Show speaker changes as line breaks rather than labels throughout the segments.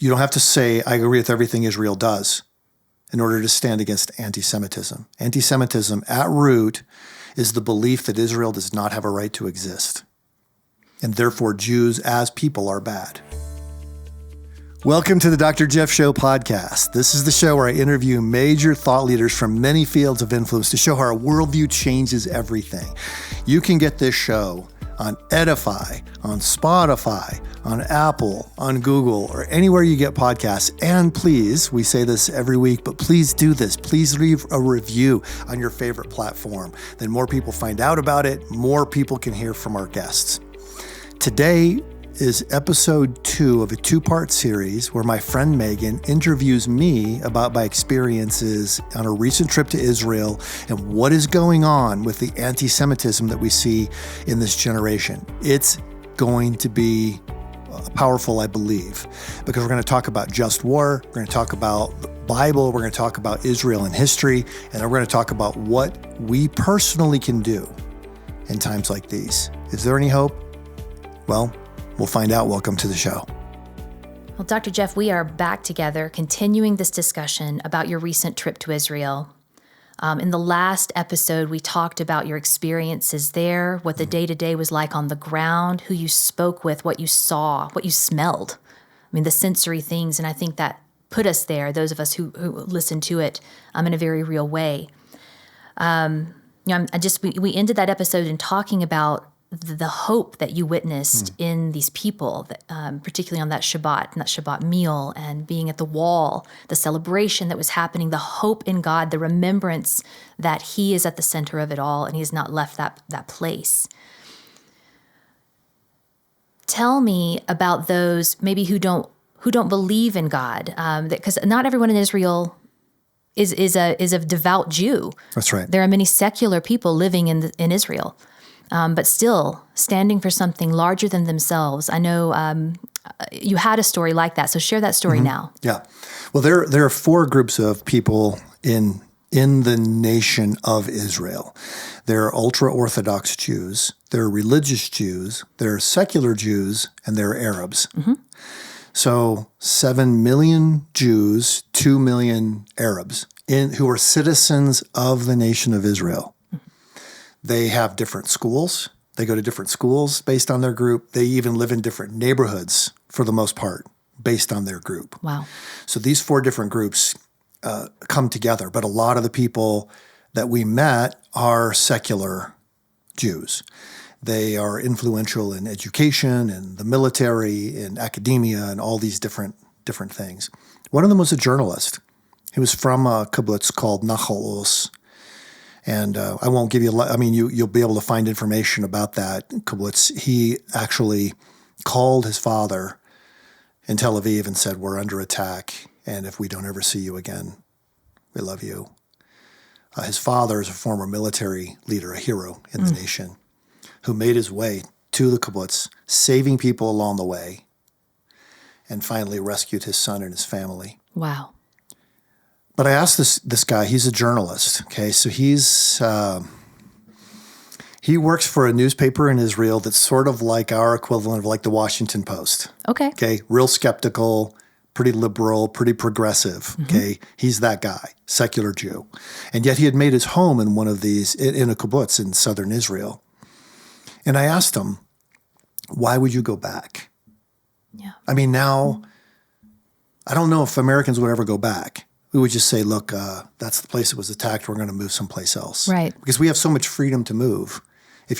You don't have to say, I agree with everything Israel does in order to stand against anti-Semitism. Anti-Semitism at root is the belief that Israel does not have a right to exist. And therefore, Jews as people are bad. Welcome to the Dr. Jeff Show podcast. This is the show where I interview major thought leaders from many fields of influence to show how our worldview changes everything. You can get this show on Edify, on Spotify, on Apple, on Google, or anywhere you get podcasts. And please, we say this every week, but please do this. Please leave a review on your favorite platform. Then more people find out about it, more people can hear from our guests. Today is episode 2 of a 2-part series where my friend Megan interviews me about my experiences on a recent trip to Israel and what is going on with the anti-Semitism that we see in this generation. It's going to be powerful, I believe, because we're going to talk about just war, we're going to talk about the Bible, we're going to talk about Israel and history, and we're going to talk about what we personally can do in times like these. Is there any hope? Well, we'll find out. Welcome to the show.
Well, Dr. Jeff, we are back together, continuing this discussion about your recent trip to Israel. In the last episode, we talked about your experiences there, what the day-to-day was like on the ground, who you spoke with, what you saw, what you smelled. I mean, the sensory things, and I think that put us there, those of us who listened to it in a very real way. We ended that episode in talking about the hope that you witnessed in these people, particularly on that Shabbat and that Shabbat meal and being at the wall, the celebration that was happening, the hope in God, the remembrance that He is at the center of it all and He has not left that place. Tell me about those maybe who don't believe in God, because not everyone in Israel is a devout Jew.
That's right.
There are many secular people living in Israel. But still standing for something larger than themselves. I know you had a story like that, so share that story now.
Yeah. Well, there are 4 groups of people in the nation of Israel. There are ultra-Orthodox Jews, there are religious Jews, there are secular Jews, and there are Arabs. So 7 million Jews, 2 million Arabs who are citizens of the nation of Israel. They have different schools. They go to different schools based on their group. They even live in different neighborhoods for the most part based on their group.
Wow.
So these 4 different groups come together. But a lot of the people that we met are secular Jews. They are influential in education and the military and academia and all these different things. One of them was a journalist. He was from a kibbutz called Nahal Oz. And I won't give you you'll be able to find information about that kibbutz. He actually called his father in Tel Aviv and said, we're under attack, and if we don't ever see you again, we love you. His father is a former military leader, a hero in the nation, who made his way to the kibbutz, saving people along the way, and finally rescued his son and his family.
Wow.
But I asked this guy, he's a journalist, okay? So he works for a newspaper in Israel that's sort of like our equivalent of like the Washington Post. Okay? Real skeptical, pretty liberal, pretty progressive, okay? He's that guy, secular Jew. And yet he had made his home in one of these, in a kibbutz in southern Israel. And I asked him, why would you go back?
Yeah.
I mean, now, I don't know if Americans would ever go back. We would just say, look, that's the place that was attacked. We're going to move someplace else.
Right.
Because we have so much freedom to move. If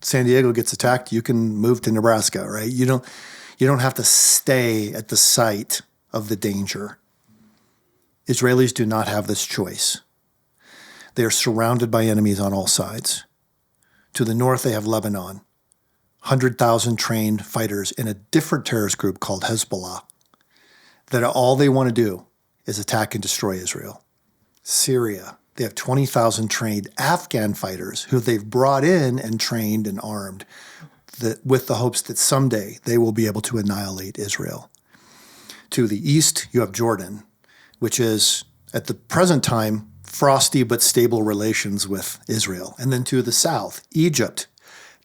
San Diego gets attacked, you can move to Nebraska, right? You don't have to stay at the site of the danger. Israelis do not have this choice. They are surrounded by enemies on all sides. To the north, they have Lebanon, 100,000 trained fighters in a different terrorist group called Hezbollah, that all they want to do is attack and destroy Israel. Syria, they have 20,000 trained Afghan fighters who they've brought in and trained and armed with the hopes that someday they will be able to annihilate Israel. To the east, you have Jordan, which is, at the present time, frosty but stable relations with Israel. And then to the south, Egypt,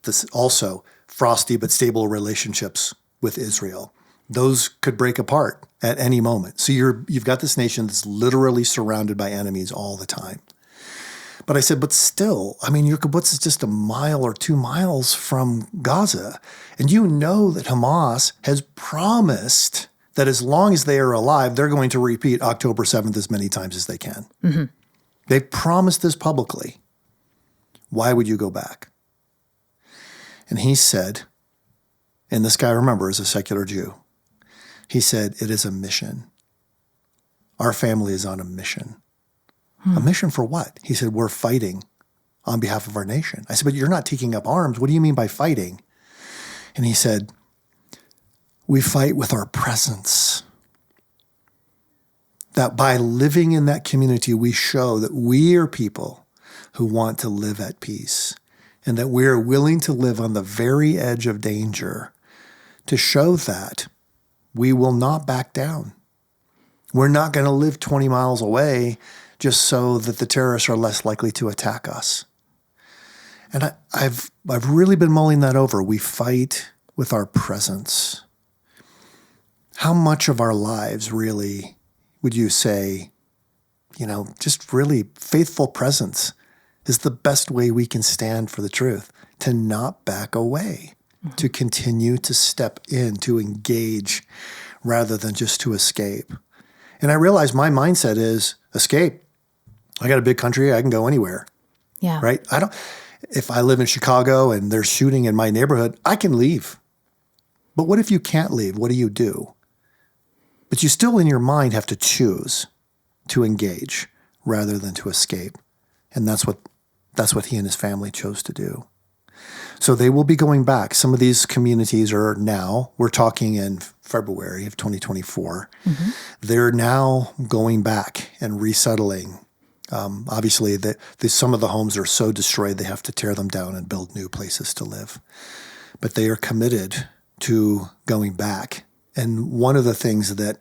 this also frosty but stable relationships with Israel. those could break apart at any moment. So you've got this nation that's literally surrounded by enemies all the time. But I said, but still, I mean, what's just a mile or 2 miles from Gaza? And you know that Hamas has promised that as long as they are alive, they're going to repeat October 7th as many times as they can. Mm-hmm. They promised this publicly. Why would you go back? And he said, and this guy, remember, is a secular Jew. He said, it is a mission. Our family is on a mission. A mission for what? He said, we're fighting on behalf of our nation. I said, but you're not taking up arms. What do you mean by fighting? And he said, we fight with our presence. That by living in that community, we show that we are people who want to live at peace and that we are willing to live on the very edge of danger to show that we will not back down. We're not going to live 20 miles away just so that the terrorists are less likely to attack us. And I've really been mulling that over. We fight with our presence. How much of our lives really would you say, just really faithful presence is the best way we can stand for the truth, to not back away, to continue to step in, to engage rather than just to escape. And I realize my mindset is escape. I got a big country. I can go anywhere.
Yeah.
Right? If I live in Chicago and there's shooting in my neighborhood, I can leave. But what if you can't leave? What do you do? But you still in your mind have to choose to engage rather than to escape. And that's what he and his family chose to do. So they will be going back. Some of these communities are now, we're talking in February of 2024, they're now going back and resettling. Obviously, some of the homes are so destroyed they have to tear them down and build new places to live. But they are committed to going back. And one of the things that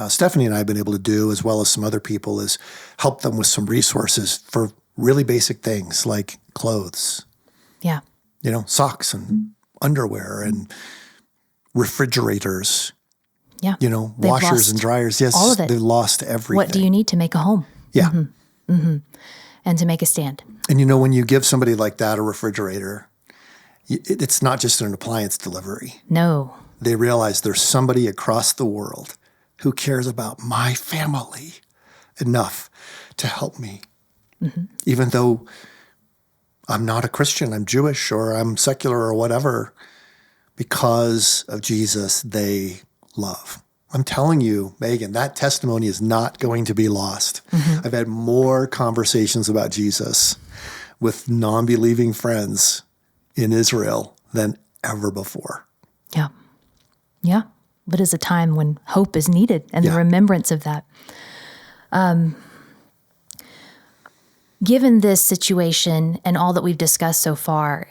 Stephanie and I have been able to do, as well as some other people, is help them with some resources for really basic things like clothes.
Yeah.
Socks and underwear and refrigerators.
Yeah.
Washers and dryers. Yes,
all of it.
They've lost everything.
What do you need to make a home?
Yeah.
And to make a stand.
And when you give somebody like that a refrigerator, it's not just an appliance delivery.
No.
They realize there's somebody across the world who cares about my family enough to help me. Even though I'm not a Christian, I'm Jewish, or I'm secular or whatever, because of Jesus, they love. I'm telling you, Megan, that testimony is not going to be lost. I've had more conversations about Jesus with non-believing friends in Israel than ever before.
Yeah. Yeah. But it's a time when hope is needed and the remembrance of that. Given this situation and all that we've discussed so far,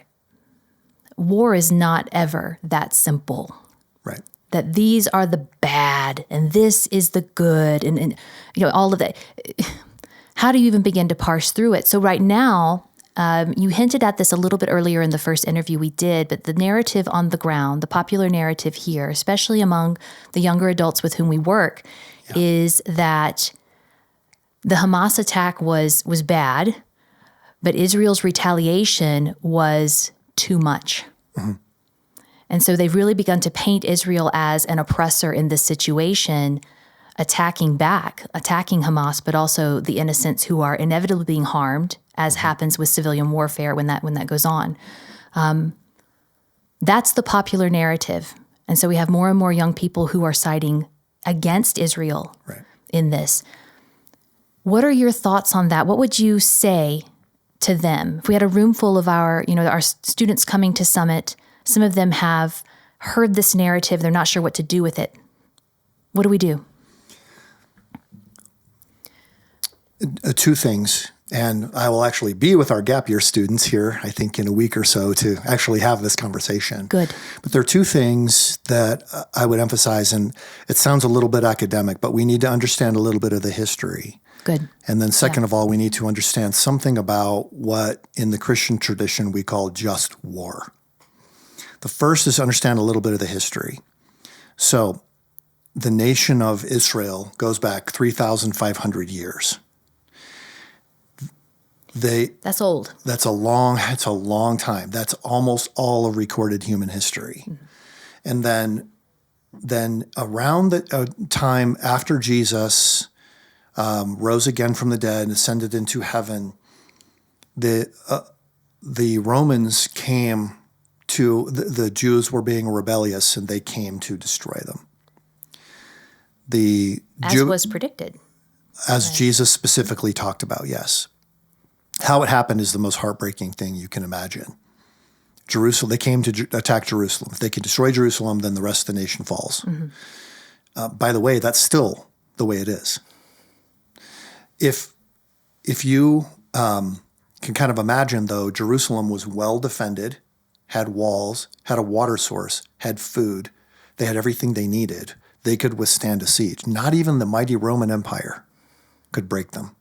war is not ever that simple.
Right.
That these are the bad and this is the good and all of that. How do you even begin to parse through it? So right now, you hinted at this a little bit earlier in the first interview we did, but the narrative on the ground, the popular narrative here, especially among the younger adults with whom we work, is that the Hamas attack was bad, but Israel's retaliation was too much. And so they've really begun to paint Israel as an oppressor in this situation, attacking Hamas, but also the innocents who are inevitably being harmed, as happens with civilian warfare when that goes on. That's the popular narrative. And so we have more and more young people who are siding against Israel in this. What are your thoughts on that? What would you say to them? If we had a room full of our students coming to Summit, some of them have heard this narrative, they're not sure what to do with it. What do we do?
Two things, and I will actually be with our gap year students here, I think in a week or so, to actually have this conversation.
Good.
But there are two things that I would emphasize, and it sounds a little bit academic, but we need to understand a little bit of the history.
Good.
And then second of all, we need to understand something about what in the Christian tradition we call just war. The first is understand a little bit of the history. So the nation of Israel goes back 3,500 years.
That's old.
It's a long time. That's almost all of recorded human history. And then around the time after Jesus rose again from the dead and ascended into heaven, the Romans came to, the Jews were being rebellious and they came to destroy them.
Was predicted.
As Jesus specifically talked about, yes. How it happened is the most heartbreaking thing you can imagine. Jerusalem, they came to attack Jerusalem. If they can destroy Jerusalem, then the rest of the nation falls. By the way, that's still the way it is. If you can kind of imagine, though, Jerusalem was well defended, had walls, had a water source, had food. They had everything they needed. They could withstand a siege. Not even the mighty Roman Empire could break them.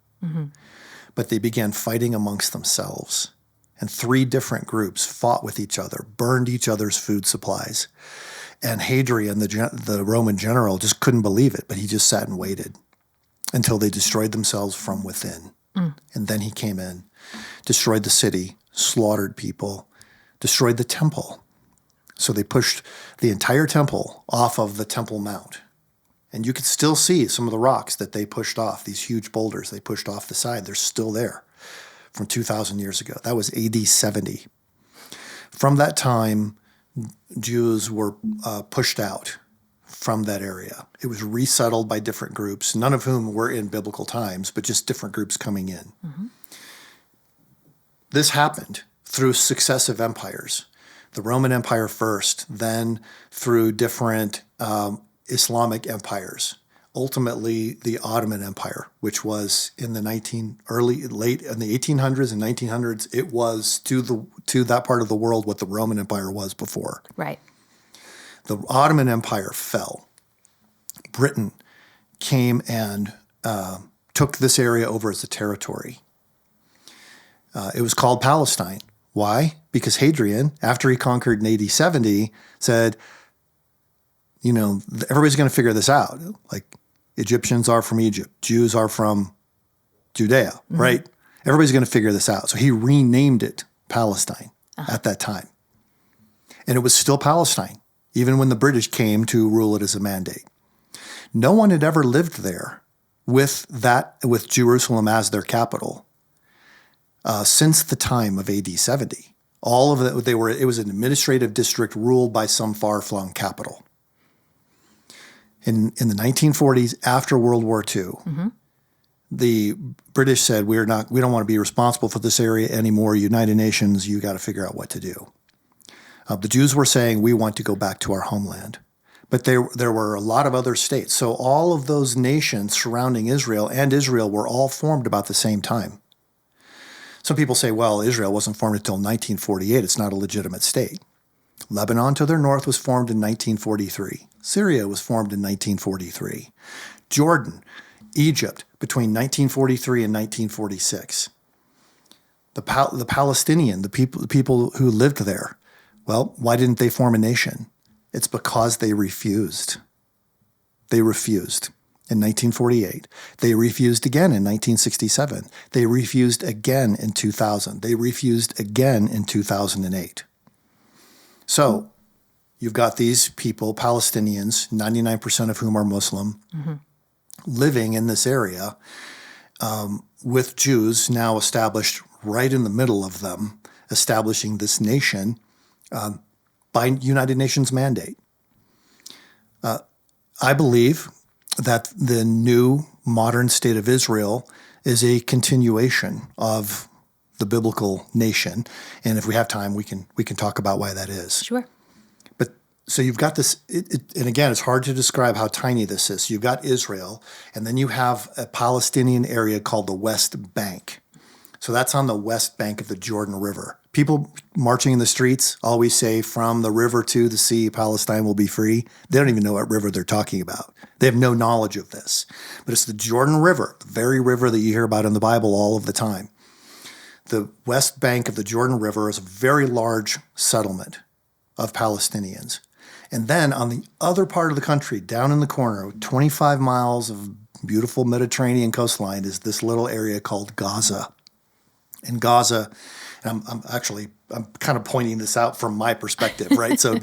But they began fighting amongst themselves. And 3 different groups fought with each other, burned each other's food supplies. And Hadrian, the Roman general, just couldn't believe it, but he just sat and waited until they destroyed themselves from within. And then he came in, destroyed the city, slaughtered people, destroyed the temple. So they pushed the entire temple off of the Temple Mount. And you could still see some of the rocks that they pushed off, these huge boulders they pushed off the side. They're still there from 2,000 years ago. That was AD 70. From that time, Jews were pushed out from that area. It was resettled by different groups, none of whom were in biblical times, but just different groups coming in. This happened through successive empires. The Roman Empire first, then through different Islamic empires. Ultimately, the Ottoman Empire, which was in the late in the 1800s and 1900s, it was to that part of the world what the Roman Empire was before.
Right.
The Ottoman Empire fell. Britain came and took this area over as a territory. It was called Palestine. Why? Because Hadrian, after he conquered in AD 70, said, everybody's going to figure this out. Like, Egyptians are from Egypt. Jews are from Judea, right? Everybody's going to figure this out. So he renamed it Palestine at that time. And it was still Palestine, even when the British came to rule it as a mandate. No one had ever lived there with Jerusalem as their capital since the time of AD 70. All of it, it was an administrative district ruled by some far-flung capital. In the 1940s, after World War II, the British said, we don't want to be responsible for this area anymore. United Nations, you got to figure out what to do. The Jews were saying, we want to go back to our homeland. But there were a lot of other states. So all of those nations surrounding Israel and Israel were all formed about the same time. Some people say, well, Israel wasn't formed until 1948. It's not a legitimate state. Lebanon to their north was formed in 1943. Syria was formed in 1943. Jordan, Egypt, between 1943 and 1946. The Palestinian, the people who lived there, well, why didn't they form a nation? It's because they refused. They refused in 1948. They refused again in 1967. They refused again in 2000. They refused again in 2008. So you've got these people, Palestinians, 99% of whom are Muslim, living in this area with Jews now established right in the middle of them, establishing this nation by United Nations mandate. I believe that the new modern state of Israel is a continuation of the biblical nation. And if we have time, we can talk about why that is.
Sure.
But so you've got this, and again, it's hard to describe how tiny this is. You've got Israel, and then you have a Palestinian area called the West Bank. So that's on the west bank of the Jordan River. People marching in the streets always say, from the river to the sea, Palestine will be free. They don't even know what river they're talking about. They have no knowledge of this. But it's the Jordan River, the very river that you hear about in the Bible all of the time. The west bank of the Jordan River is a very large settlement of Palestinians. And then on the other part of the country, down in the corner, 25 miles of beautiful Mediterranean coastline, is this little area called Gaza. And Gaza, and I'm kind of pointing this out from my perspective, right? So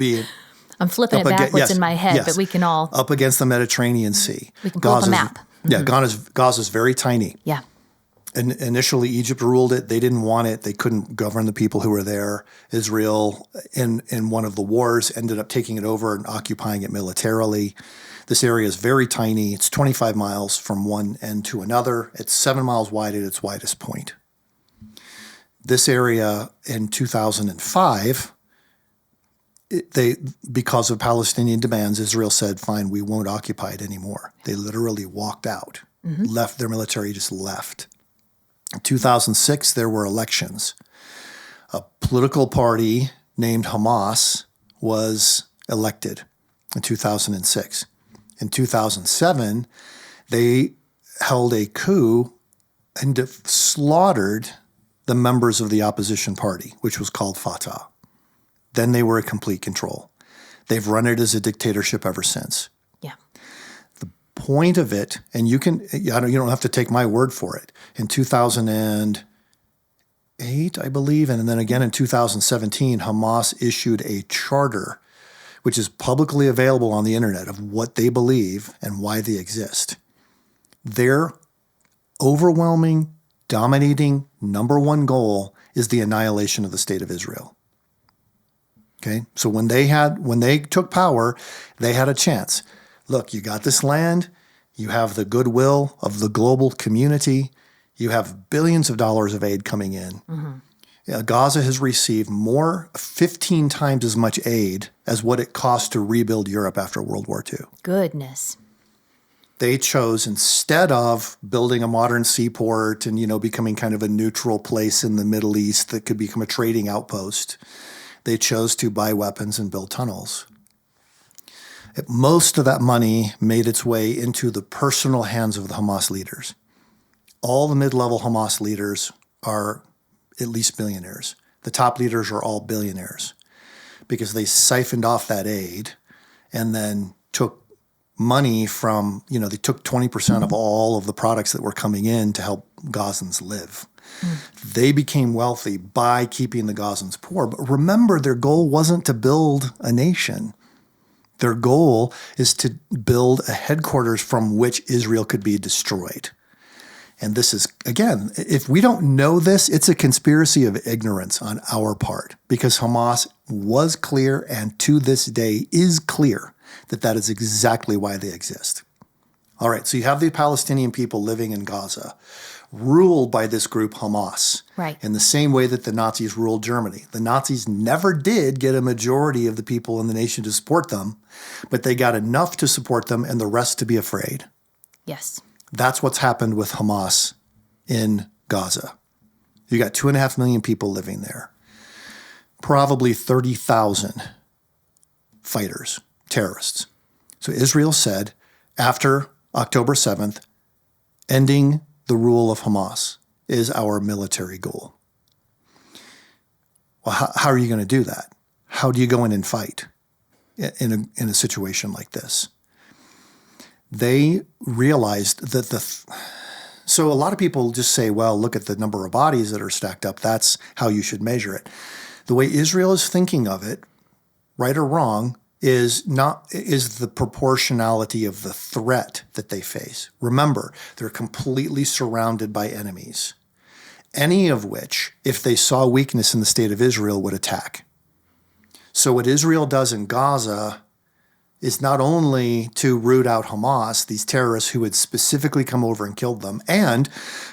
I'm flipping it backwards in my head, but we can all...
Up against the Mediterranean Sea.
We can pull up a map.
Yeah, Gaza's very tiny.
Yeah.
And initially, Egypt ruled it. They didn't want it. They couldn't govern the people who were there. Israel, in one of the wars, ended up taking it over and occupying it militarily. This area is very tiny. It's 25 miles from one end to another. It's 7 miles wide at its widest point. This area in 2005, because of Palestinian demands, Israel said, fine, we won't occupy it anymore. They literally walked out, left, their military just left. In 2006, there were elections. A political party named Hamas was elected in 2006. In 2007, they held a coup and slaughtered the members of the opposition party, which was called Fatah. Then they were in complete control. They've run it as a dictatorship ever since.
Yeah.
The point of it, and you don't have to take my word for it. In 2008, I believe, and then again in 2017, Hamas issued a charter, which is publicly available on the internet, of what they believe and why they exist. Their overwhelming, dominating, number one goal is the annihilation of the state of Israel. Okay, so when they took power, they had a chance. Look, you got this land, you have the goodwill of the global community, you have billions of dollars of aid coming in. Gaza has received 15 times as much aid as what it cost to rebuild Europe after World War II.
Goodness.
They chose, instead of building a modern seaport and, becoming kind of a neutral place in the Middle East that could become a trading outpost, they chose to buy weapons and build tunnels. Most of that money made its way into the personal hands of the Hamas leaders. All the mid-level Hamas leaders are at least billionaires. The top leaders are all billionaires because they siphoned off that aid and then took money from, they took 20% of all of the products that were coming in to help Gazans live. They became wealthy by keeping the Gazans poor. But remember, their goal wasn't to build a nation. Their goal is to build a headquarters from which Israel could be destroyed. And this is, again, if we don't know this, it's a conspiracy of ignorance on our part, because Hamas was clear and to this day is clear that is exactly why they exist. All right, so you have the Palestinian people living in Gaza, ruled by this group Hamas,
right,
in the same way that the Nazis ruled Germany. The Nazis never did get a majority of the people in the nation to support them, but they got enough to support them and the rest to be afraid.
Yes.
That's what's happened with Hamas in Gaza. You got 2.5 million people living there. Probably 30,000 fighters, terrorists. So Israel said, after October 7th, ending the rule of Hamas is our military goal. Well, how are you going to do that? How do you go in and fight in a situation like this? They realized that so a lot of people just say, well, look at the number of bodies that are stacked up. That's how you should measure it. The way Israel is thinking of it, right or wrong, is the proportionality of the threat that they face. Remember, they're completely surrounded by enemies, any of which, if they saw weakness in the state of Israel, would attack. So what Israel does in Gaza is not only to root out Hamas, these terrorists who had specifically come over and killed them, and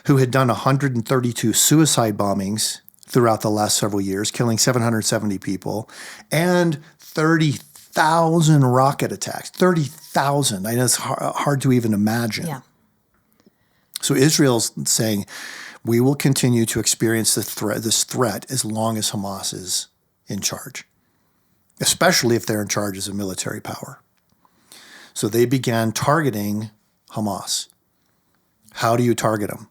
who had done 132 suicide bombings throughout the last several years, killing 770 people, and 30,000 rocket attacks. 30,000. I know it's hard to even imagine.
Yeah. So
Israel's saying, we will continue to experience this threat as long as Hamas is in charge, especially if they're in charge as a military power. So they began targeting Hamas. How do you target them?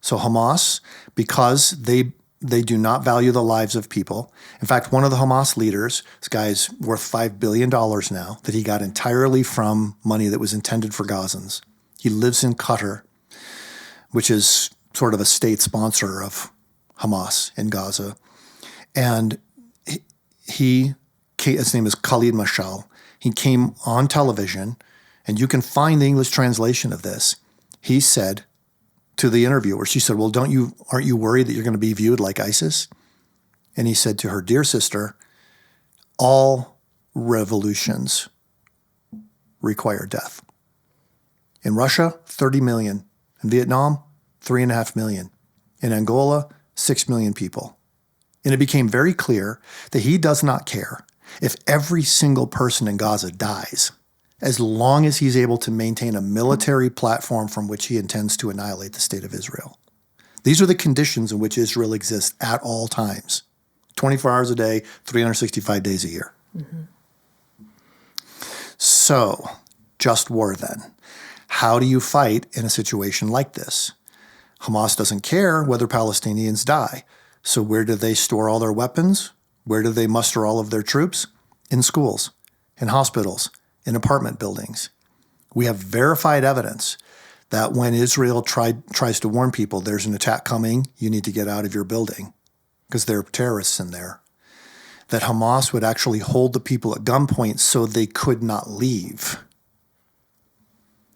So Hamas, because they They do not value the lives of people. In fact, one of the Hamas leaders, this guy's worth $5 billion now, that he got entirely from money that was intended for Gazans. He lives in Qatar, which is sort of a state sponsor of Hamas in Gaza. And his name is Khalid Mashal. He came on television, and you can find the English translation of this. He said to the interviewer, she said, well, aren't you worried that you're going to be viewed like ISIS? And he said to her, dear sister, all revolutions require death. In Russia, 30 million. In Vietnam, 3.5 million. In Angola, 6 million people. And it became very clear that he does not care if every single person in Gaza dies, as long as he's able to maintain a military platform from which he intends to annihilate the state of Israel. These are the conditions in which Israel exists at all times, 24 hours a day, 365 days a year. Mm-hmm. So, just war then. How do you fight in a situation like this? Hamas doesn't care whether Palestinians die. So where do they store all their weapons? Where do they muster all of their troops? In schools, in hospitals, in apartment buildings. We have verified evidence that when Israel tries to warn people there's an attack coming, you need to get out of your building because there are terrorists in there, that Hamas would actually hold the people at gunpoint so they could not leave,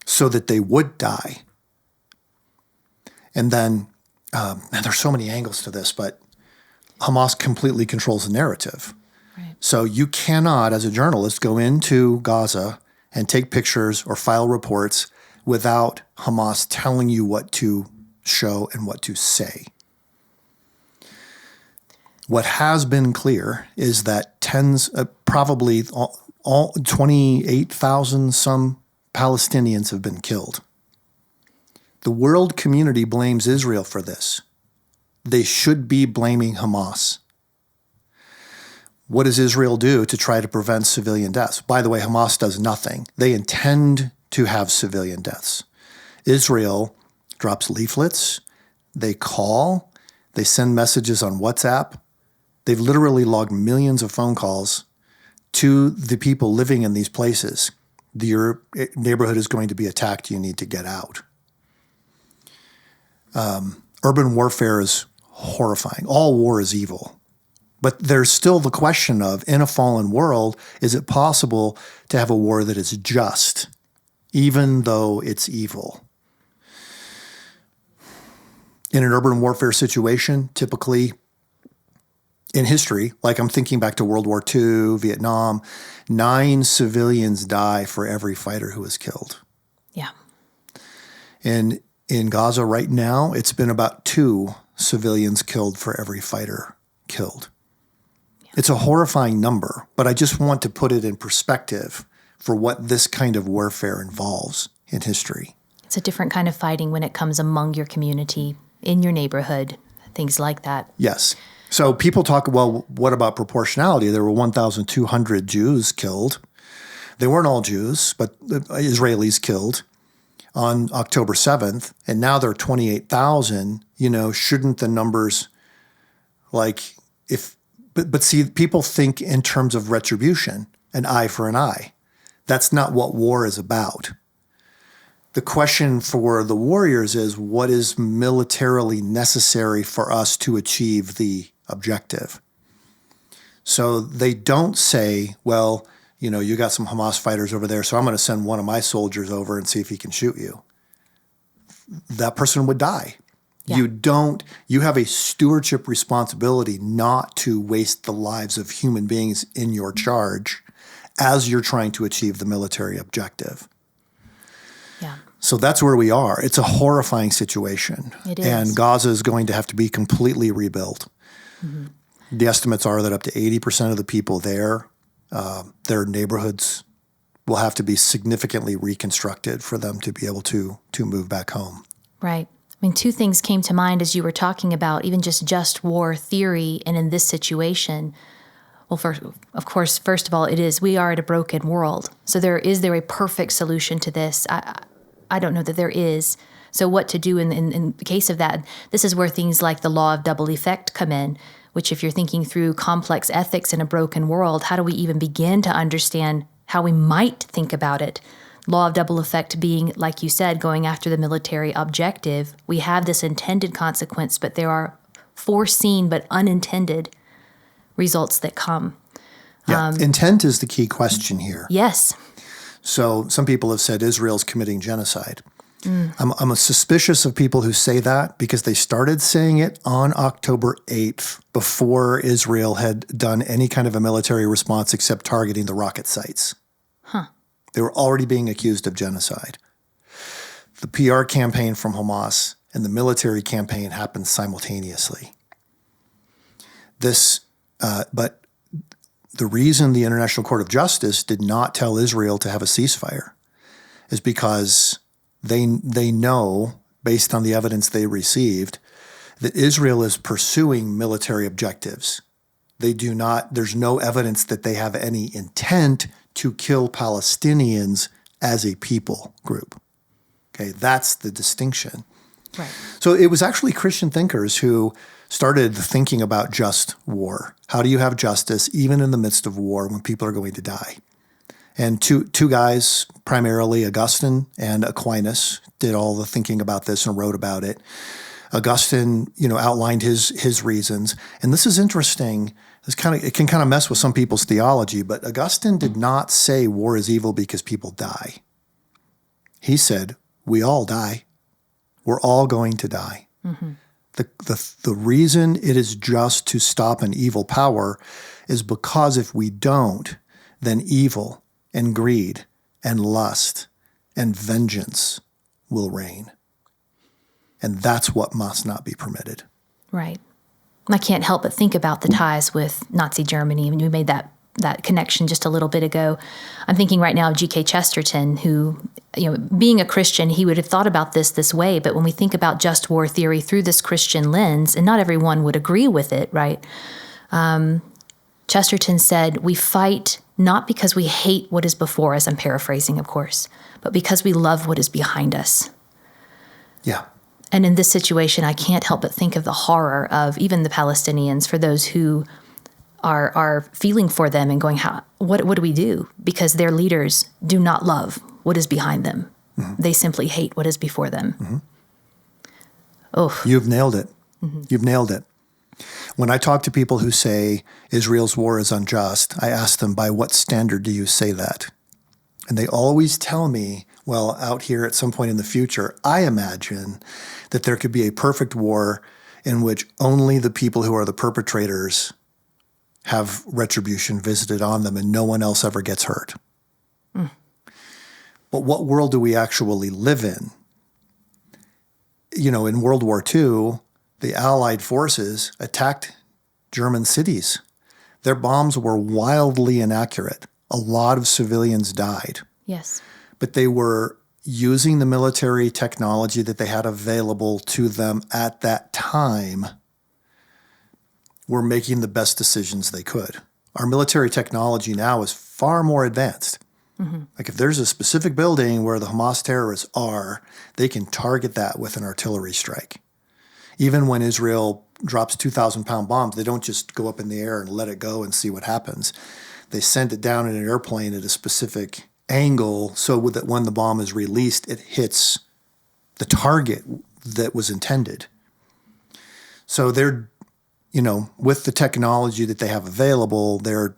so that they would die. And then, and there's so many angles to this, but Hamas completely controls the narrative. Right. So you cannot, as a journalist, go into Gaza and take pictures or file reports without Hamas telling you what to show and what to say. What has been clear is that probably all 28,000 some Palestinians have been killed. The world community blames Israel for this. They should be blaming Hamas. What does Israel do to try to prevent civilian deaths? By the way, Hamas does nothing. They intend to have civilian deaths. Israel drops leaflets, they call, they send messages on WhatsApp. They've literally logged millions of phone calls to the people living in these places. Your neighborhood is going to be attacked. You need to get out. Urban warfare is horrifying. All war is evil. But there's still the question of, in a fallen world, is it possible to have a war that is just, even though it's evil? In an urban warfare situation, typically in history, like I'm thinking back to World War II, Vietnam, 9 civilians die for every fighter who is killed.
Yeah.
And in Gaza right now, it's been about 2 civilians killed for every fighter killed. Yeah. It's a horrifying number, but I just want to put it in perspective for what this kind of warfare involves in history.
It's a different kind of fighting when it comes among your community, in your neighborhood, things like that.
Yes. So people talk, well, what about proportionality? There were 1,200 Jews killed. They weren't all Jews, but Israelis killed on October 7th, and now there are 28,000. Shouldn't the numbers, but see, people think in terms of retribution, an eye for an eye. That's not what war is about. The question for the warriors is, what is militarily necessary for us to achieve the objective? So they don't say, well, you got some Hamas fighters over there, so I'm going to send one of my soldiers over and see if he can shoot you. That person would die. Yeah. You have a stewardship responsibility not to waste the lives of human beings in your charge as you're trying to achieve the military objective.
Yeah.
So that's where we are. It's a horrifying situation.
It is.
And Gaza is going to have to be completely rebuilt. Mm-hmm. The estimates are that up to 80% of the people there, their neighborhoods will have to be significantly reconstructed for them to be able to move back home.
Right. I mean, 2 things came to mind as you were talking about even just war theory and in this situation. Well, first of all, we are at a broken world. So is there a perfect solution to this? I don't know that there is. So what to do in the case of that? This is where things like the law of double effect come in, which if you're thinking through complex ethics in a broken world, how do we even begin to understand how we might think about it? Law of double effect being, like you said, going after the military objective. We have this intended consequence, but there are foreseen but unintended results that come.
Yeah, intent is the key question here.
Yes.
So some people have said Israel's committing genocide. I'm suspicious of people who say that because they started saying it on October 8th before Israel had done any kind of a military response except targeting the rocket sites. They were already being accused of genocide. The PR campaign from Hamas and the military campaign happened simultaneously. But the reason the International Court of Justice did not tell Israel to have a ceasefire is because they know, based on the evidence they received, that Israel is pursuing military objectives. There's no evidence that they have any intent to kill Palestinians as a people group. Okay, that's the distinction.
Right.
So it was actually Christian thinkers who started thinking about just war. How do you have justice even in the midst of war when people are going to die? And two guys, primarily Augustine and Aquinas, did all the thinking about this and wrote about it. Augustine, outlined his reasons. And this is interesting. It can kind of mess with some people's theology, but Augustine did not say war is evil because people die. He said, we all die. We're all going to die. Mm-hmm. The reason it is just to stop an evil power is because if we don't, then evil and greed and lust and vengeance will reign. And that's what must not be permitted.
Right. I can't help but think about the ties with Nazi Germany. I mean, we made that connection just a little bit ago. I'm thinking right now of G.K. Chesterton, who, being a Christian, he would have thought about this way. But when we think about just war theory through this Christian lens, and not everyone would agree with it, right? Chesterton said, we fight not because we hate what is before us, I'm paraphrasing, of course, but because we love what is behind us.
Yeah.
And in this situation, I can't help but think of the horror of even the Palestinians, for those who are feeling for them and going, what do we do? Because their leaders do not love what is behind them. Mm-hmm. They simply hate what is before them.
Mm-hmm.
Oh,
You've nailed it.
Mm-hmm.
You've nailed it. When I talk to people who say Israel's war is unjust, I ask them, by what standard do you say that? And they always tell me, well, out here at some point in the future, I imagine that there could be a perfect war in which only the people who are the perpetrators have retribution visited on them and no one else ever gets hurt. Mm. But what world do we actually live in? In World War II, the Allied forces attacked German cities. Their bombs were wildly inaccurate. A lot of civilians died.
Yes.
But they were using the military technology that they had available to them at that time, were making the best decisions they could. Our military technology now is far more advanced. Mm-hmm. Like if there's a specific building where the Hamas terrorists are, they can target that with an artillery strike. Even when Israel drops 2,000-pound bombs, they don't just go up in the air and let it go and see what happens. They send it down in an airplane at a specific angle so that when the bomb is released, it hits the target that was intended. So they're, with the technology that they have available, they're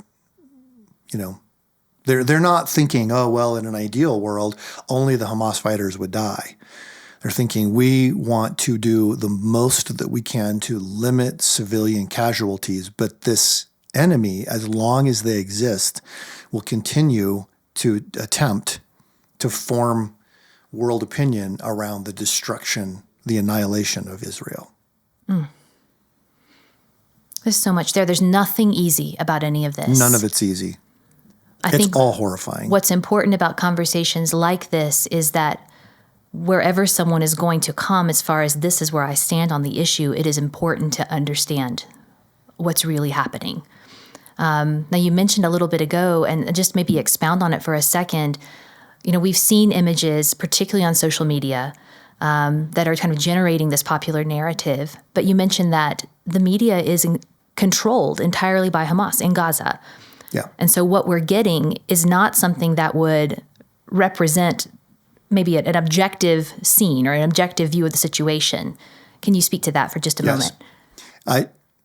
not thinking, oh, well, in an ideal world, only the Hamas fighters would die. They're thinking we want to do the most that we can to limit civilian casualties, but this enemy, as long as they exist, will continue to attempt to form world opinion around the destruction, the annihilation of Israel.
Mm. There's so much there. There's nothing easy about any of this.
None of it's easy.
I
it's
think
all horrifying.
What's important about conversations like this is that wherever someone is going to come, as far as this is where I stand on the issue, it is important to understand what's really happening. Now, you mentioned a little bit ago, and just maybe expound on it for a second. We've seen images, particularly on social media, that are kind of generating this popular narrative. But you mentioned that the media is controlled entirely by Hamas in Gaza.
Yeah.
And so what we're getting is not something that would represent maybe an objective scene or an objective view of the situation. Can you speak to that for just a moment?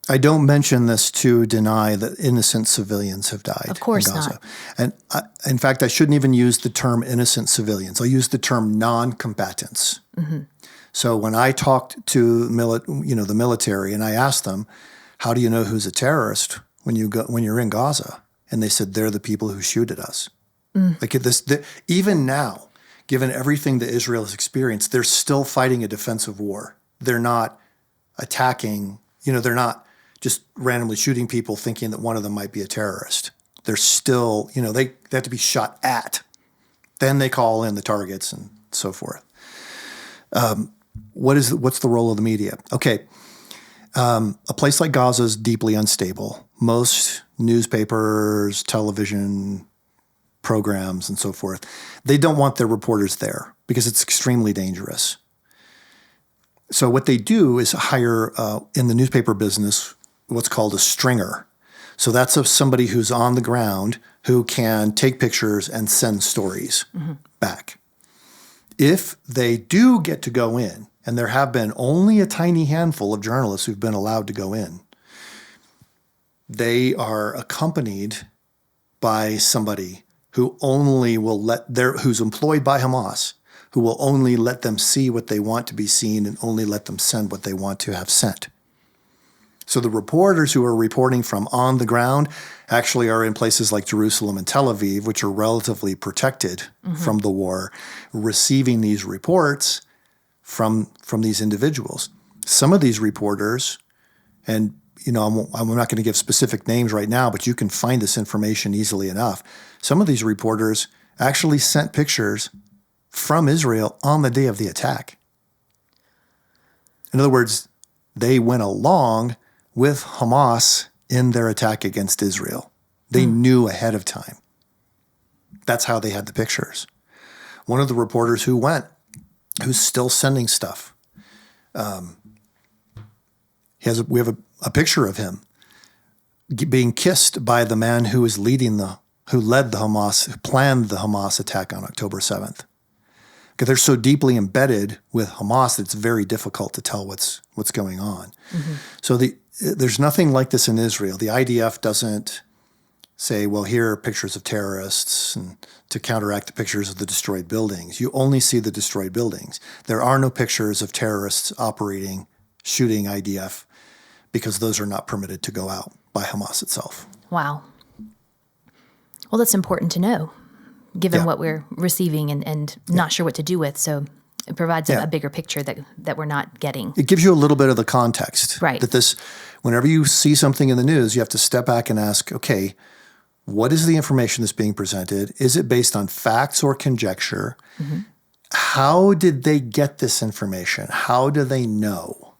I don't mention this to deny that innocent civilians have died
Of course
in Gaza.
not.
And in fact, I shouldn't even use the term innocent civilians. I'll use the term non-combatants. So when I talked to the military and I asked them, how do you know who's a terrorist when you're in Gaza? And they said, they're the people who shoot at us. Like even now, given everything that Israel has experienced, they're still fighting a defensive war. They're not attacking, they're not just randomly shooting people thinking that one of them might be a terrorist. They're still, they have to be shot at. Then they call in the targets and so forth. What's the role of the media? Okay. A place like Gaza is deeply unstable. Most newspapers, television programs, and so forth, they don't want their reporters there because it's extremely dangerous. So what they do is hire, in the newspaper business, what's called a stringer. So that's somebody who's on the ground who can take pictures and send stories back. If they do get to go in, and there have been only a tiny handful of journalists who've been allowed to go in, they are accompanied by somebody who only will who's employed by Hamas, who will only let them see what they want to be seen and only let them send what they want to have sent. So the reporters who are reporting from on the ground actually are in places like Jerusalem and Tel Aviv, which are relatively protected from the war, receiving these reports from these individuals. Some of these reporters, and I'm not going to give specific names right now, but you can find this information easily enough. Some of these reporters actually sent pictures from Israel on the day of the attack. In other words, they went along with Hamas in their attack against Israel. They knew ahead of time. That's how they had the pictures. One of the reporters who's still sending stuff, we have a picture of him being kissed by the man who planned the Hamas attack on October 7th. Because they're so deeply embedded with Hamas that it's very difficult to tell what's going on. So there's nothing like this in Israel. The IDF doesn't say, well, here are pictures of terrorists and to counteract the pictures of the destroyed buildings. You only see the destroyed buildings. There are no pictures of terrorists shooting IDF, because those are not permitted to go out by Hamas itself.
Wow. Well, that's important to know, given what we're receiving and not sure what to do with. So it provides a bigger picture that we're not getting.
It gives you a little bit of the context.
Right.
That whenever you see something in the news, you have to step back and ask, okay, what is the information that's being presented? Is it based on facts or conjecture? How did they get this information? How do they know?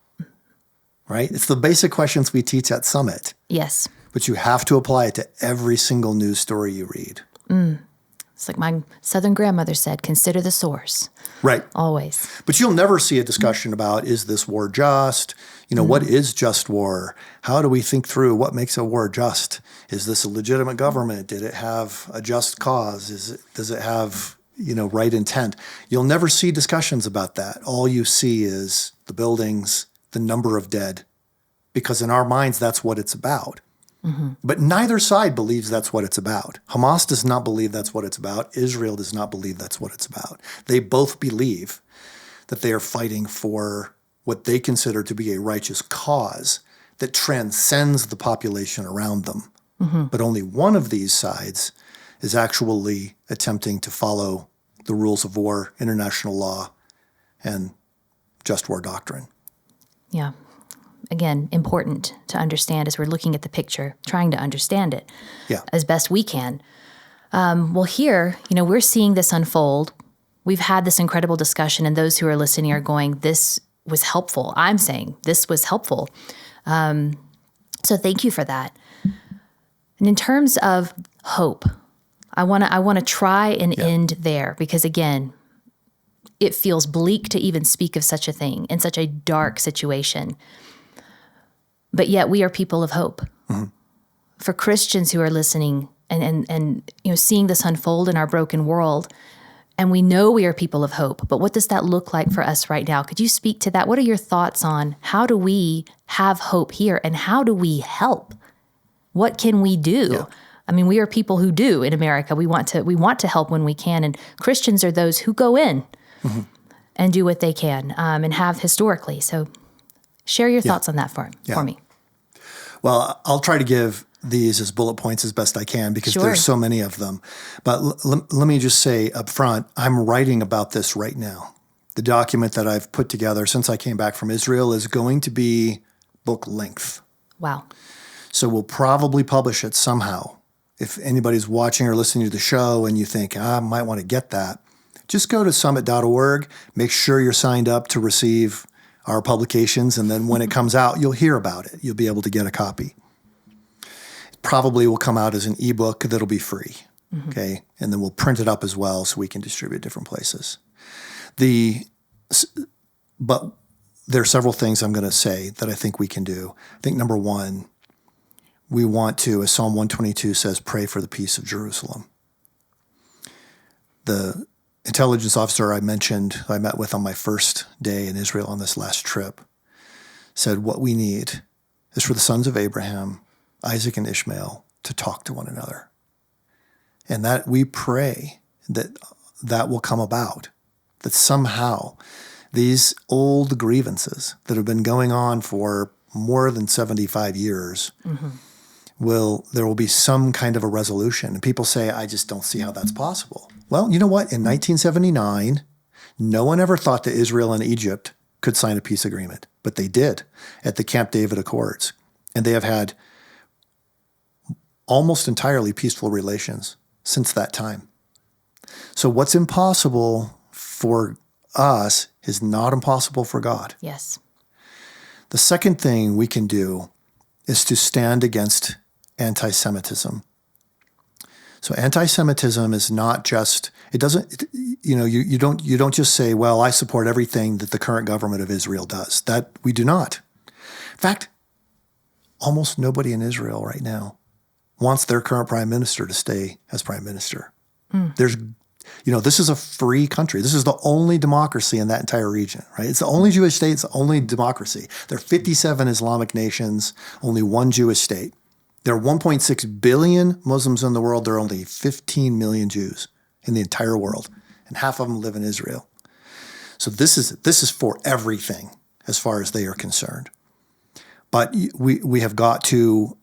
Right? It's the basic questions we teach at Summit.
Yes.
But you have to apply it to every single news story you read.
It's like my Southern grandmother said, consider the source.
Right.
Always.
But you'll never see a discussion about, is this war just? What is just war? How do we think through what makes a war just? Is this a legitimate government? Did it have a just cause? Does it have, right intent? You'll never see discussions about that. All you see is the buildings, the number of dead, because in our minds, that's what it's about. But neither side believes that's what it's about. Hamas does not believe that's what it's about. Israel does not believe that's what it's about. They both believe that they are fighting for what they consider to be a righteous cause that transcends the population around them. But only one of these sides is actually attempting to follow the rules of war, international law, and just war doctrine.
Yeah. Again, important to understand as we're looking at the picture, trying to understand it as best we can. Well, here, we're seeing this unfold. We've had this incredible discussion, and those who are listening are going, this was helpful. I'm saying this was helpful. So thank you for that. And in terms of hope, I want to try and end there because, again, it feels bleak to even speak of such a thing in such a dark situation. But yet we are people of hope. Mm-hmm. For Christians who are listening and seeing this unfold in our broken world, and we know we are people of hope, but what does that look like for us right now? Could you speak to that? What are your thoughts on how do we have hope here, and how do we help? What can we do? Yeah. I mean, we are people who do in America. We want to help when we can, and Christians are those who go in mm-hmm. and do what they can and have historically. So share your thoughts on that for me.
Well, I'll try to give these as bullet points as best I can because there's so many of them. But let me just say up front, I'm writing about this right now. The document that I've put together since I came back from Israel is going to be book length.
Wow.
So we'll probably publish it somehow. If anybody's watching or listening to the show and you think, I might want to get that, just go to summit.org, make sure you're signed up to receive our publications, and then when it comes out, you'll hear about it. You'll be able to get a copy. It probably will come out as an ebook that'll be free, okay? And then we'll print it up as well so we can distribute different places. But there are several things I'm going to say that I think we can do. I think number one, we want to, as Psalm 122 says, pray for the peace of Jerusalem. The intelligence officer I met with on my first day in Israel on this last trip, said what we need is for the sons of Abraham, Isaac and Ishmael to talk to one another. And that we pray that will come about, that somehow these old grievances that have been going on for more than 75 years there will be some kind of a resolution. And people say, I just don't see how that's possible. Well, you know what? In 1979, no one ever thought that Israel and Egypt could sign a peace agreement, but they did at the Camp David Accords. And they have had almost entirely peaceful relations since that time. So what's impossible for us is not impossible for God.
Yes.
The second thing we can do is to stand against anti-Semitism. So anti-Semitism is not just, it doesn't, you don't just say, well, I support everything that the current government of Israel does. That we do not. In fact, almost nobody in Israel right now wants their current prime minister to stay as prime minister. This is a free country. This is the only democracy in that entire region, right? It's the only Jewish state. It's the only democracy. There are 57 Islamic nations, only one Jewish state. There are 1.6 billion Muslims in the world. There are only 15 million Jews in the entire world, and half of them live in Israel. So this is for everything as far as they are concerned. But we have got to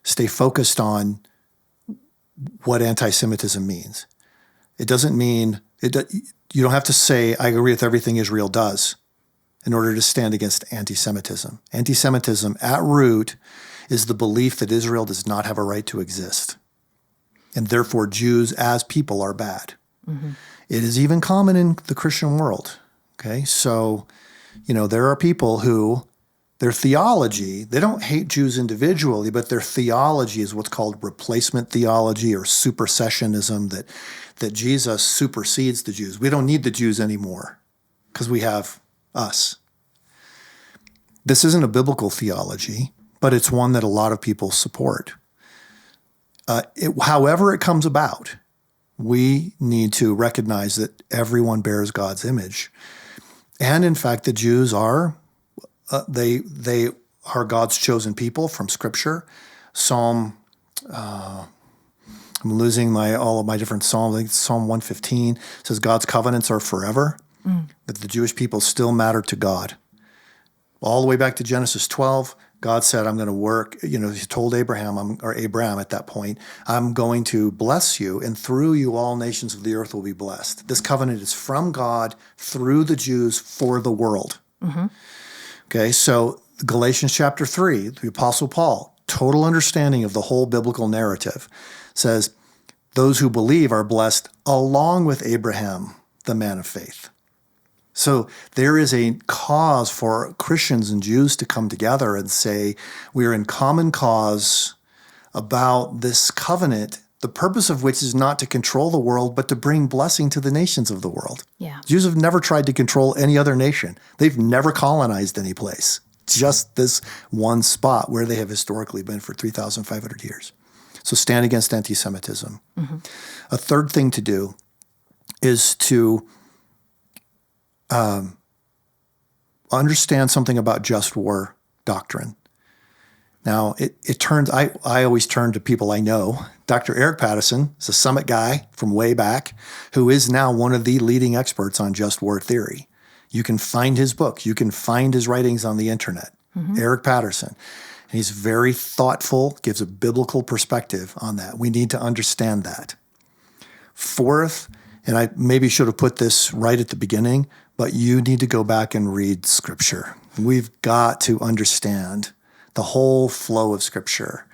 stay focused on what anti-Semitism means. It doesn't mean you don't have to say, I agree with everything Israel does in order to stand against anti-Semitism. Anti-Semitism at root is the belief that Israel does not have a right to exist. And therefore, Jews as people are bad. It is even common in the Christian world. Okay, so, there are people who, their theology, they don't hate Jews individually, but their theology is what's called replacement theology or supersessionism, that Jesus supersedes the Jews. We don't need the Jews anymore because we have us. This isn't a biblical theology, but it's one that a lot of people support. However it comes about, we need to recognize that everyone bears God's image. And in fact, the Jews are, they are God's chosen people from Scripture. I'm losing all of my different Psalms. I think Psalm 115 says God's covenants are forever, that the Jewish people still matter to God. All the way back to Genesis 12, God said, I'm going to work, he told Abraham at that point, I'm going to bless you, and through you all nations of the earth will be blessed. This covenant is from God through the Jews for the world. Okay, so Galatians chapter 3, the Apostle Paul, total understanding of the whole biblical narrative, says, those who believe are blessed along with Abraham, the man of faith. So there is a cause for Christians and Jews to come together and say, we're in common cause about this covenant the purpose of which is not to control the world, but to bring blessing to the nations of the world.
Yeah.
Jews have never tried to control any other nation. They've never colonized any place, just this one spot where they have historically been for 3,500 years. So stand against anti-Semitism. A third thing to do is to understand something about just war doctrine. Now, it turns, I always turn to people I know. Dr. Eric Patterson is a Summit guy from way back who is now one of the leading experts on just war theory. You can find his book. You can find his writings on the internet. Eric Patterson. And he's very thoughtful, gives a biblical perspective on that. We need to understand that. Fourth, and I maybe should have put this right at the beginning, but you need to go back and read Scripture. We've got to understand the whole flow of Scripture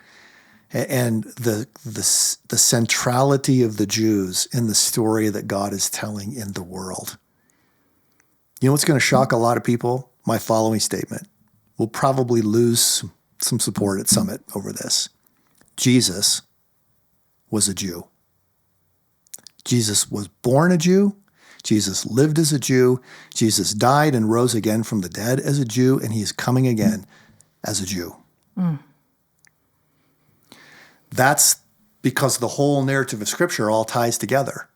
and the centrality of the Jews in the story that God is telling in the world. You know what's going to shock a lot of people? My following statement. We'll probably lose some support at Summit over this. Jesus was a Jew. Jesus was born a Jew. Jesus lived as a Jew. Jesus died and rose again from the dead as a Jew, and he is coming again as a Jew. That's because the whole narrative of Scripture all ties together.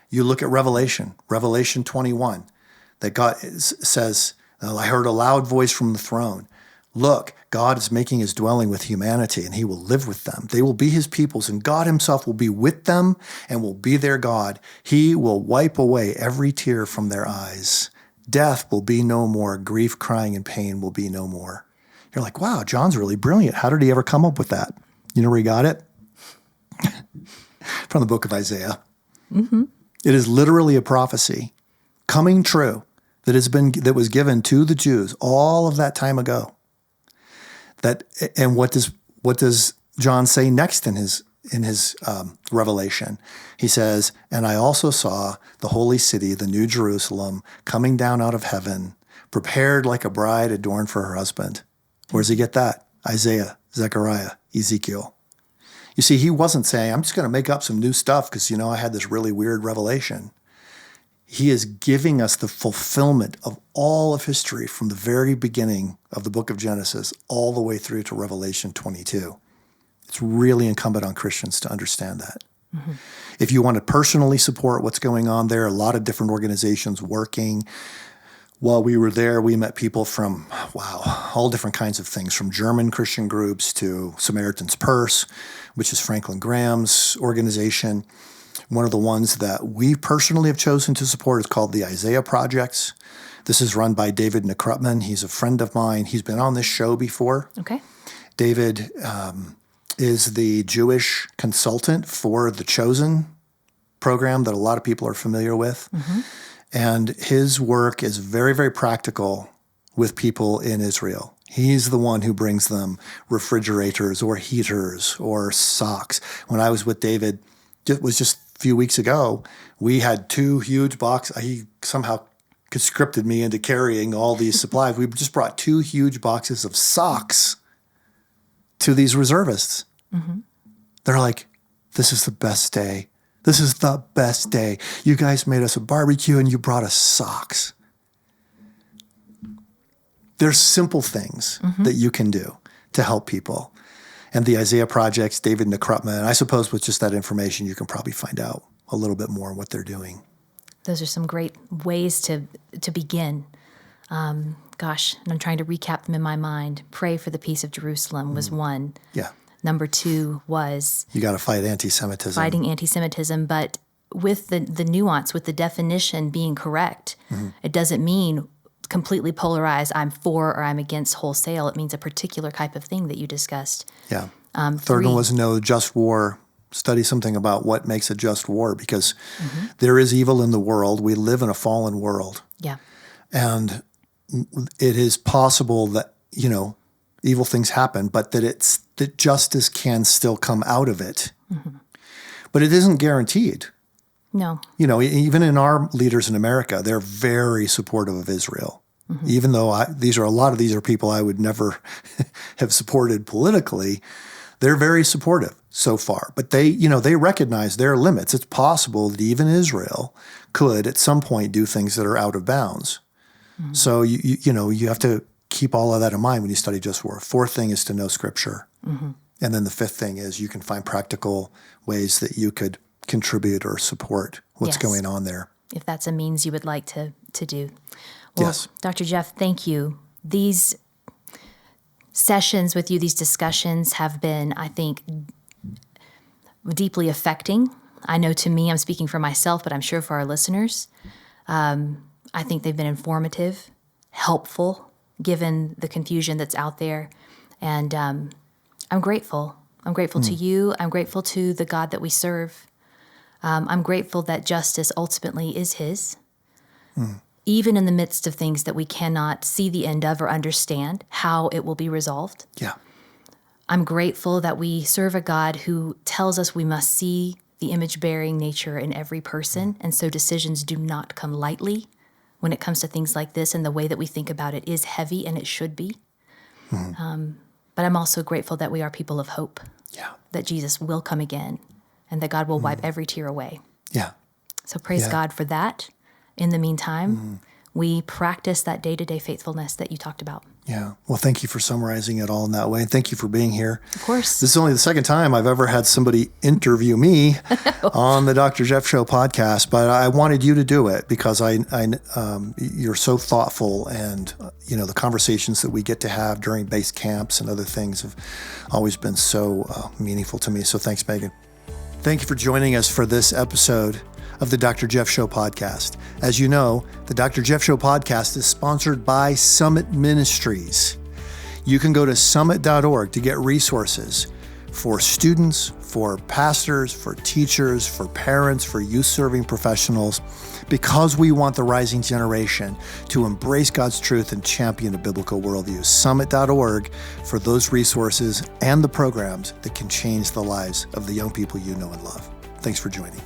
You look at Revelation 21, that God says, I heard a loud voice from the throne. Look, God is making his dwelling with humanity, and he will live with them. They will be his peoples, and God himself will be with them and will be their God. He will wipe away every tear from their eyes. Death will be no more. Grief, crying, and pain will be no more. You're like, wow, John's really brilliant. How did he ever come up with that? You know where he got it? From the book of Isaiah. It is literally a prophecy coming true that was given to the Jews all of that time ago. And what does John say next in his Revelation? He says, "And I also saw the holy city, the new Jerusalem, coming down out of heaven, prepared like a bride adorned for her husband." Where does he get that? Isaiah, Zechariah, Ezekiel. You see, he wasn't saying, I'm just going to make up some new stuff because, I had this really weird revelation. He is giving us the fulfillment of all of history from the very beginning of the book of Genesis all the way through to Revelation 22. It's really incumbent on Christians to understand that. If you want to personally support what's going on there, a lot of different organizations working. While we were there, we met people from, all different kinds of things, from German Christian groups to Samaritan's Purse, which is Franklin Graham's organization. One of the ones that we personally have chosen to support is called the Isaiah Projects. This is run by David Nekrutman. He's a friend of mine. He's been on this show before.
Okay.
David is the Jewish consultant for the Chosen program that a lot of people are familiar with. And his work is very, very practical with people in Israel. He's the one who brings them refrigerators or heaters or socks. When I was with David, it was just a few weeks ago, we had 2 huge boxes. He somehow conscripted me into carrying all these supplies. We just brought 2 huge boxes of socks to these reservists. They're like, this is the best day. This is the best day. You guys made us a barbecue and you brought us socks. There's simple things that you can do to help people. And the Isaiah Projects, David Nekrutman, I suppose with just that information, you can probably find out a little bit more what they're doing.
Those are some great ways to begin. And I'm trying to recap them in my mind. Pray for the peace of Jerusalem was one.
Yeah.
Number 2 was
you got to fight anti-Semitism.
Fighting anti-Semitism, but with the nuance, with the definition being correct, it doesn't mean completely polarized, I'm for or I'm against wholesale. It means a particular type of thing that you discussed.
Yeah. Third one was no just war. Study something about what makes a just war, because there is evil in the world. We live in a fallen world.
Yeah.
And it is possible that, evil things happen, but that justice can still come out of it. But it isn't guaranteed.
No.
Even in our leaders in America, they're very supportive of Israel. Even though a lot of these are people I would never have supported politically, They're very supportive so far, but they recognize their limits. It's possible that even Israel could at some point do things that are out of bounds. Mm-hmm. So you have to keep all of that in mind when you study just war. Fourth thing is to know Scripture. Mm-hmm. And then the fifth thing is you can find practical ways that you could contribute or support what's going on there.
If that's a means you would like to do. Well,
yes.
Dr. Jeff, thank you. These sessions with you, these discussions have been, I think, deeply affecting. I know to me, I'm speaking for myself, but I'm sure for our listeners, I think they've been informative, helpful, given the confusion that's out there. And I'm grateful. I'm grateful to you. I'm grateful to the God that we serve. I'm grateful that justice ultimately is His. Even in the midst of things that we cannot see the end of or understand how it will be resolved.
Yeah.
I'm grateful that we serve a God who tells us we must see the image-bearing nature in every person, and so decisions do not come lightly when it comes to things like this, and the way that we think about it is heavy, and it should be. But I'm also grateful that we are people of hope, that Jesus will come again, and that God will wipe every tear away.
Yeah.
So praise God for that. In the meantime, we practice that day-to-day faithfulness that you talked about.
Yeah. Well, thank you for summarizing it all in that way. And thank you for being here.
Of course.
This is only the second time I've ever had somebody interview me on the Dr. Jeff Show podcast, but I wanted you to do it because you're so thoughtful, and the conversations that we get to have during base camps and other things have always been so meaningful to me. So thanks, Megan. Thank you for joining us for this episode of the Dr. Jeff Show podcast. As you know, the Dr. Jeff Show podcast is sponsored by Summit Ministries. You can go to summit.org to get resources for students, for pastors, for teachers, for parents, for youth-serving professionals, because we want the rising generation to embrace God's truth and champion a biblical worldview. Summit.org for those resources and the programs that can change the lives of the young people you know and love. Thanks for joining.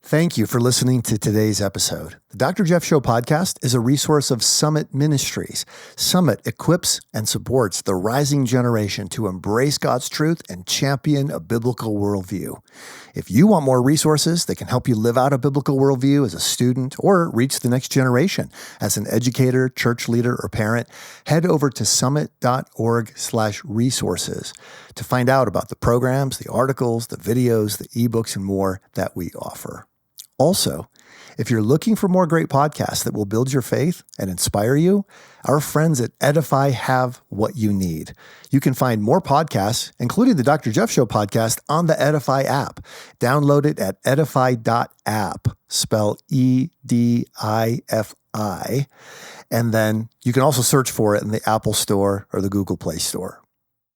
Thank you for listening to today's episode. The Dr. Jeff Show podcast is a resource of Summit Ministries. Summit equips and supports the rising generation to embrace God's truth and champion a biblical worldview. If you want more resources that can help you live out a biblical worldview as a student or reach the next generation as an educator, church leader, or parent, head over to summit.org/resources to find out about the programs, the articles, the videos, the ebooks, and more that we offer. Also, if you're looking for more great podcasts that will build your faith and inspire you, our friends at Edify have what you need. You can find more podcasts, including the Dr. Jeff Show podcast, on the Edify app. Download it at edify.app, spell EDIFI. And then you can also search for it in the Apple Store or the Google Play Store.